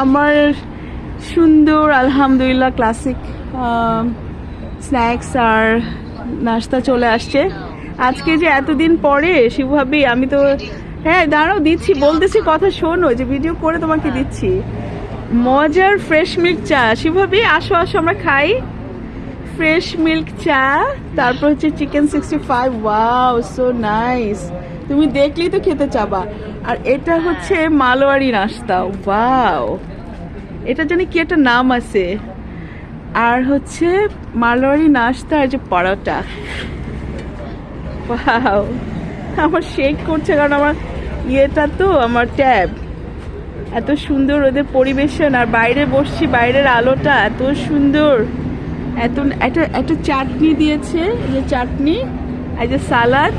আমার সুন্দর আলহামদুলিল্লাহ ক্লাসিক স্ন্যাক্স আর নাস্তা চলে আসছে আজকে। যে এতদিন পরে শিবভাবি, আমি তো হ্যাঁ দাঁড়াও দিচ্ছি, বলতেছি কথা শোনো, যে ভিডিও করে তোমাকে দিচ্ছি। মজার ফ্রেশ মিল্ক চা। শিবভাবি আসো আসো আমরা খাই। ফ্রেশ মিল্ক চা, তারপর হচ্ছে চিকেন 65। ওয়াও সো নাইস, তুমি দেখলেই তো খেতে চাবা। আর এটা হচ্ছে মালোয়ারি নাস্তা। ওয়াও, এটা জানি কি একটা নাম আছে। আর হচ্ছে মালোয়ারি নাস্তা আর যে পরোটা। ওয়াও, আমার শেক করছে কারণ আমার ইয়েটা তো আমার ট্যাব। এত সুন্দর ওদের পরিবেশন, আর বাইরে বসছি, বাইরের আলোটা এত সুন্দর। এত একটা চাটনি দিয়েছে, যে চাটনি এই যে সালাদ,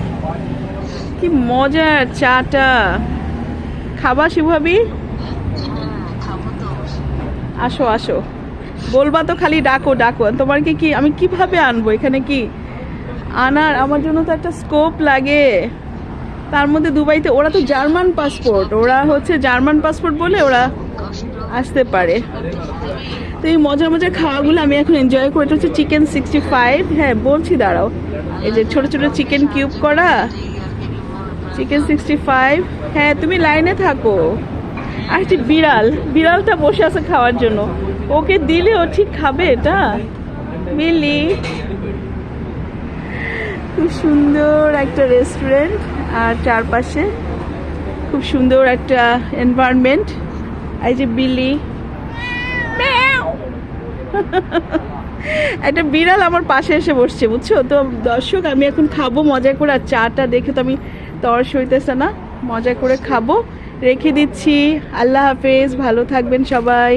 কি মজার চাটা। খাবা শিবভাবি? আসো আসো, বলবা তো, খালি ডাকো ডাকো। তোমার কি আমি কিভাবে আনবো এখানে? কি আনার আমার জন্য তো একটা স্কোপ লাগে। তার মধ্যে দুবাইতে ওরা তো জার্মান পাসপোর্ট, ওরা হচ্ছে জার্মান পাসপোর্ট বলে ওরা আসতে পারে। তো এই মজার মজার খাওয়াগুলো আমি এখন এনজয় করি। এটা হচ্ছে চিকেন 65। হ্যাঁ বলছি, দাঁড়াও। এই যে ছোট ছোট চিকেন কিউব করা চিকেন 65। হ্যাঁ তুমি লাইনে থাকো। আর যে বিড়ালটা বসে আছে খাওয়ার জন্য, ওকে দিলে ও ঠিক খাবে এটা। মিলি, খুব সুন্দর একটা রেস্টুরেন্ট, আর চারপাশে খুব সুন্দর একটা এনভায়রনমেন্ট। এই যে বিলি, একটা বিড়াল আমার পাশে এসে বসছে, বুঝছো তো দর্শক। আমি এখন খাবো মজা করে, আর চাটা দেখে তো আমি তর্স হইতেছে না, মজা করে খাবো। রেখে দিচ্ছি, আল্লাহ হাফেজ, ভালো থাকবেন সবাই।